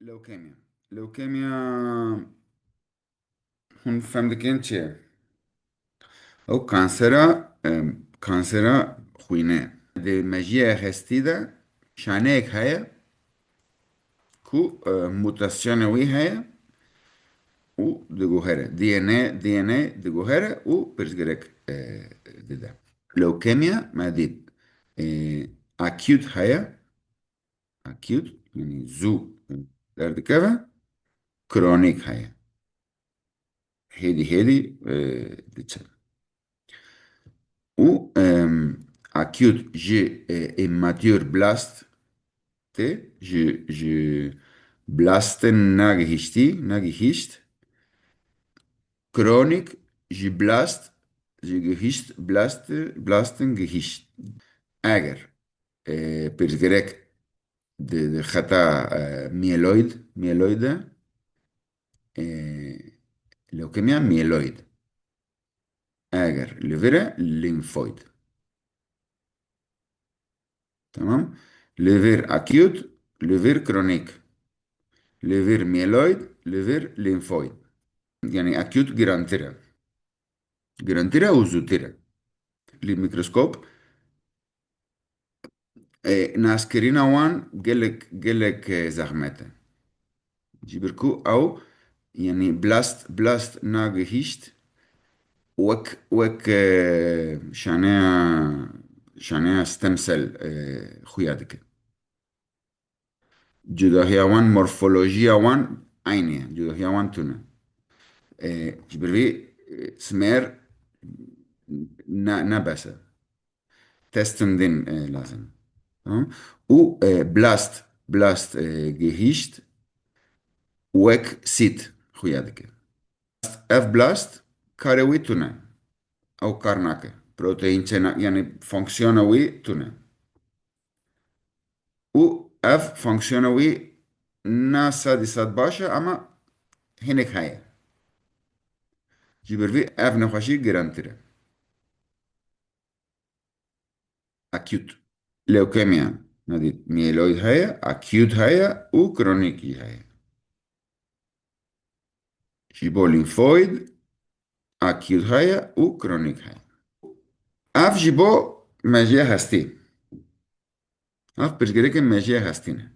لوكيميا. لوكيميا hon femdikên çi ye? Ew kansera xwînê ye. Di mejiyê hestî de şaneyek heye ku mutasyona wî heye û diguhere. DNA diguhere û pirsgirêk dide. Lewkemya me dît acute heye, acute yani zû derdikeve, kronik heye. Hêdî diçe. û acute ji immature blast tê ji blastên negihîşt, kronik ji blastên gihîşt. Eger pirsgirêk di xeta mieloid e, lewkemya mieloid. Eger li vir e limfoid. Tamam? Li vir acute, li vir kronik. Li vir mieloid, li vir limfoid. Yani acute girantire. Girantire û zûtire. Li mikroskop naskirîna wan gelek zehmet e. Ji ber ku ew yani blast nagihîşt wek şaneya stem sel xuya dike. Cudahiya wan, morfolojiya wan aynı ye. Cudahiya wan tune. Ji ber vî smer nebese. Testin din lazım. Tamam? û blast gihîşt wek sît xuya dike. Ev blast karê wî tune. Ew kar nake. Proteîn yani fonksiyona wî tune. û ev fonksiyona wî na sedî sed baş e ama hinek heye. Ji ber vî ev nexweşî girantir e. Acute. Lewkemya mieloid heye, acute heye û kronik jî heye. Ji bo limfoid, acute heye û kronik heye. Ev ji bo mejiyê hestî. Ev pirsgirêkên mejiyê hestî ne.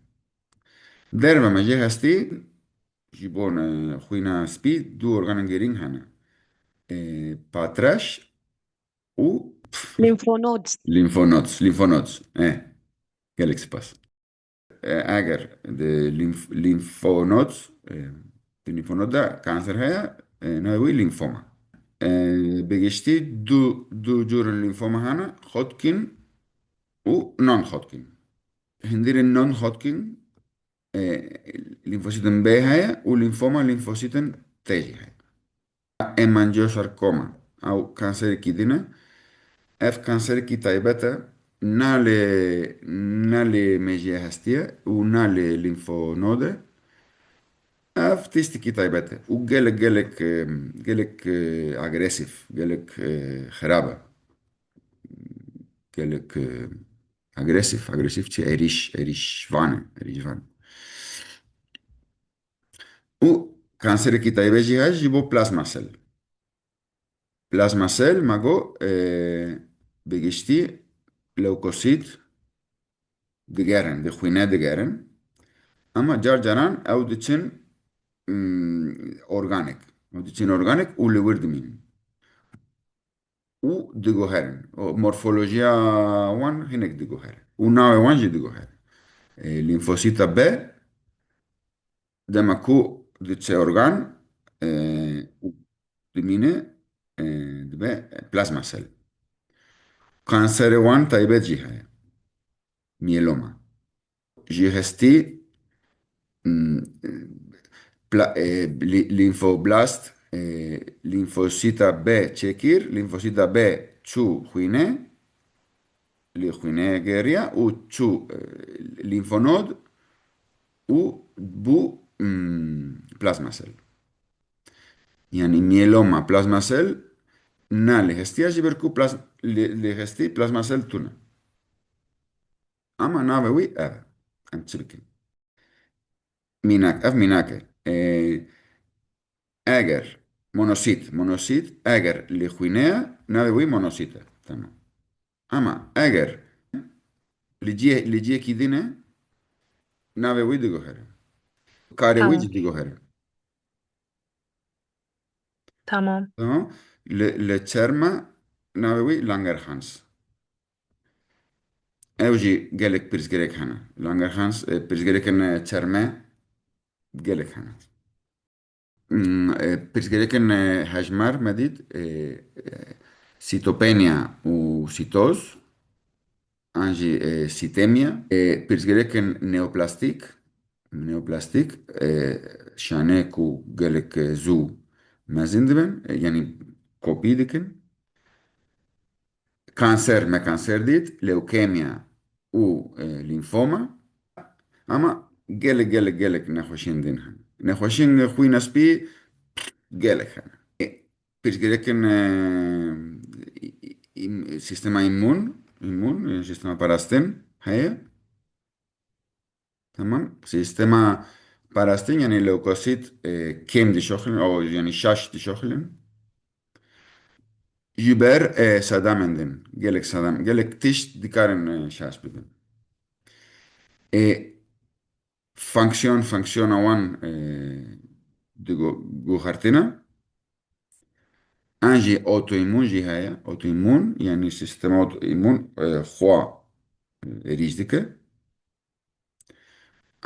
Derve mejiyê hestî ji bo xwîna spî du organên girîng hene. Patreş û Lymphonodes. Lymphonodes. Gelek spas. Eger di lymphonoda kanser heye navê wî lymfoma. Bi giştî du cûrên lymfoma hene, Hodgkin û non-Hodgkin. Hindirên non-Hodgkin lymfosîtên B heye û lymfoma lymfosîtên T jî heye. Hemangiosarkoma ew kanserekî din e. Ev kanserekî taybet e na lê mejiyê hestî ye û na lê lymfonode. Ev tîstikî taybet e û gelek agresîv, gelek xerab e. Gelek agresîv çi êrîşvan e. û kanserekî taybet jî heye ji bo plasma sel. Plasma sel ma got bi giştî lewkosît digerin, di xwînê digerin ama caran ew diçin organik. Ew diçin organik û li wir dimînin. û diguherin. Morfolojiya wan hinek diguhere. û navê wan jî diguhere. Lymfosîta B dema ku diçe organ û dimîne dibe plasma sel. Kanserê wan taybet jî heye. Mieloma. Ji hestî lymfoblast lymfosîta B çêkir, lymfosîta B çû xwînê, li xwînê geriya û çû lymfonod û bû plasma sel. Yani mieloma plasma sel na li hestiya ji ber ku li hestî plasma sel tune. Ama navê wî ev e. Em çi bikin? ميناك اف ميناك اجر مونوسيت اجر لخوينيا ناوي مونوسيتا تمام. اما اجر لجي كيدينه ناوي ديجو هره كاري ويج تمام. ديجو هره تمام. تمام. لتشرما ناوي لانجرهانس اوجي جالك بيرزجريك هنا لانجرهانس بيرزجريك ان تشرما جالك هنا بيرزجريك ان هاجمار مديد سيتوبينيا وسيتوز انجي سيتيميا بيرزجريك ان نيوبلاستيك شانيكو جالك زو مازندبن يعني كوبيدكن كانسر ما كانسر ديت لوكيميا و لينفوما اما جالك نخوشين دينها نخوشين خوينا سبي جالك هنا بيش جالكن سيستما إيمون سيستما باراستين هي تمام سيستما باراستين يعني لوكوسيت كيم دي شوخلن أو يعني شاش دي شوخلن يبر سادامندن جالك سادام جالك تيش دي كارن شاش بدن فانكسيون اوان دي جو خارتينا انجي اوتو ايمون جي هيا اوتو ايمون يعني سيستم اوتو ايمون خوا ريجدك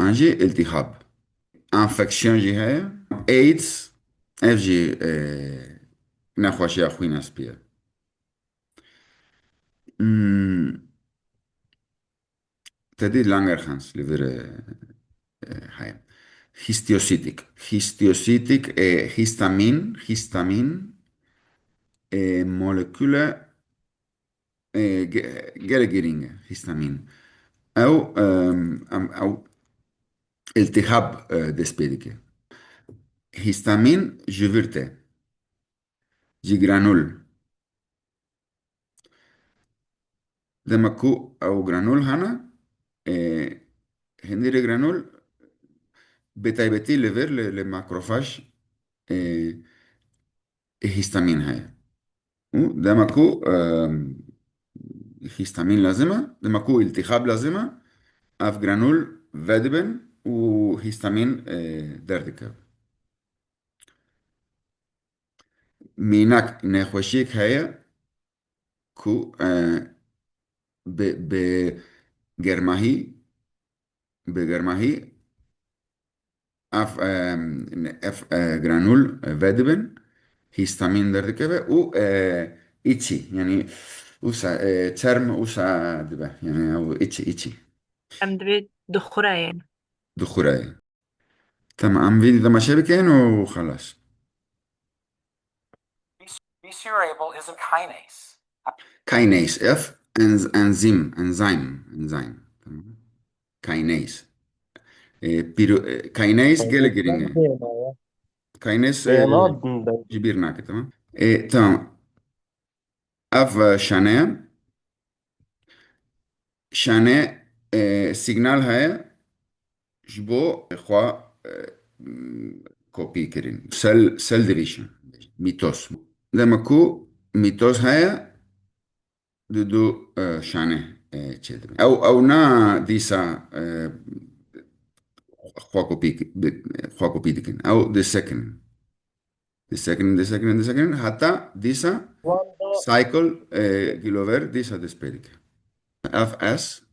انجي التهاب انفكسيون جي هيا ايدز اف جي نخوشي اخوي ناس بيها تدي لانجر خانس ليفر هيا هيستيوسيتيك هيستامين مولكولا جالا جيرينجا هيستامين او التهاب ديسبيديكي هيستامين جيفرتي جي جرانول دمكو او جرانول هنا آه، هندير جرانول بتايبتي ليفر لماكروفاج آه، هيستامين هاي دمكو هيستامين لازمة دمكو التهاب لازمة اف جرانول فادبن وهيستامين دردكه ميناك نخوشيك هاي كو بجرماهي بجرماهي اف اف جرانول فادبن هيستامين دردكه و إيتشي يعني وسا ترم وسا دبا يعني أو إيتشي أم دبي دخورة يعني. دخوراي تمام فيدي ده ما شابكين وخلاص كاينيز اف انزيم تمام كاينيز كاينيز جيلجرينج كاينيز بيانات ده. جبيرناك تمام تمام اف شانه سيجنال هاي جبو خوا كوبي كرين سيل ديفيشن ميتوس لما كو ميتوس هاي دو شانه children او نا ديسا خوا كوبي خوا كوبي ديكن او the second حتى ديسا واندا. سايكل كيلوفر ديسا ديسبيديك اف اس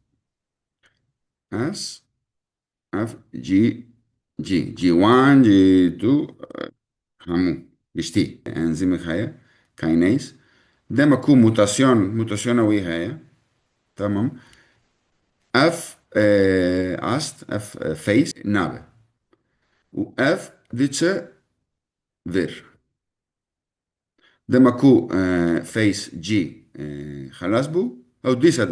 اف جي 1 جي 2 همو بيشتي انزيم هاي كاينيز ده ما كو موتاسيون وي هاي تمام اف است اف فيس نابه و اف ديتشه فير ده ما كو فيس جي خلاص بو او ديسا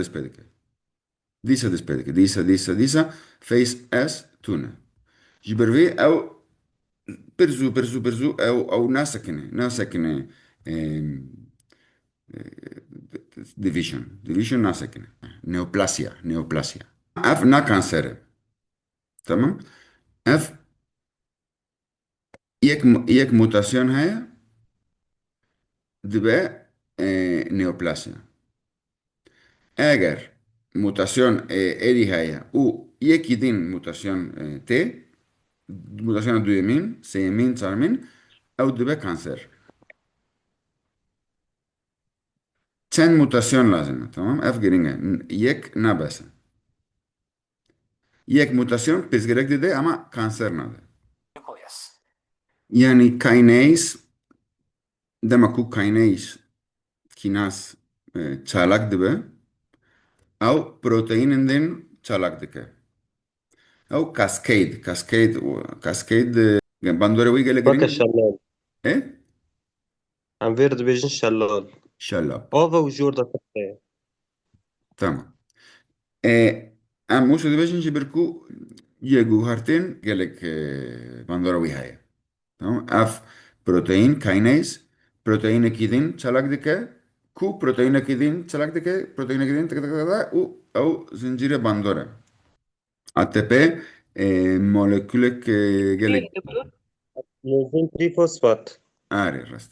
فيس اس تونه جبرفي او برزو او ناسكنه ديفيجن ناسكنه نيوبلاسيا اف نا كانسر تمام اف يك موتاسيون هاي دبا نيوبلاسيا. اگر موتاسيون اري هاي او يك يدين موتاسيون تي موتاسيون دو يمين سيمين تارمين او دبا كانسر. چند موتاسيون لازمه تمام اف جرينجا يك نابسه. يك موتاسيون بس جريك دي اما كانسر ناده. يعني كاينيز دما كو كاينيز كيناس çalak dibe او بروتين دين çalak dike او كاسكيد باندوري ويجا بكا لجرينجا شلال. ايه عم فيرد بيجن شلال. شلاب. اوفا وجوردا فتاة. تمام. ام موسو دي بيجن جبركو يجو هارتين جالك باندورا ويهاية. تمام اف بروتين كاينيز بروتين كيدين çalak dike ku protein kidin çalak dike protein kidin tak tak tak tak, او زنجير باندورا ATP molekülek ايه gelek يا دكتور؟ لازم 3 فوسفات. آري الرست.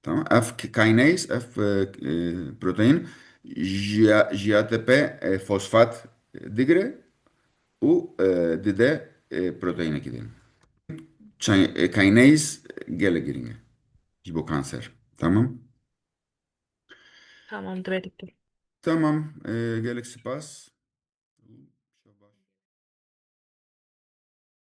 تمام اف كاينيز اف بروتين جي ATP فوسفات ديجري و دده بروتين كده كاينيز gelek جرينجا جيبو كانسر. تمام. تمام، ده يا دكتور. تمام. جالك سباس.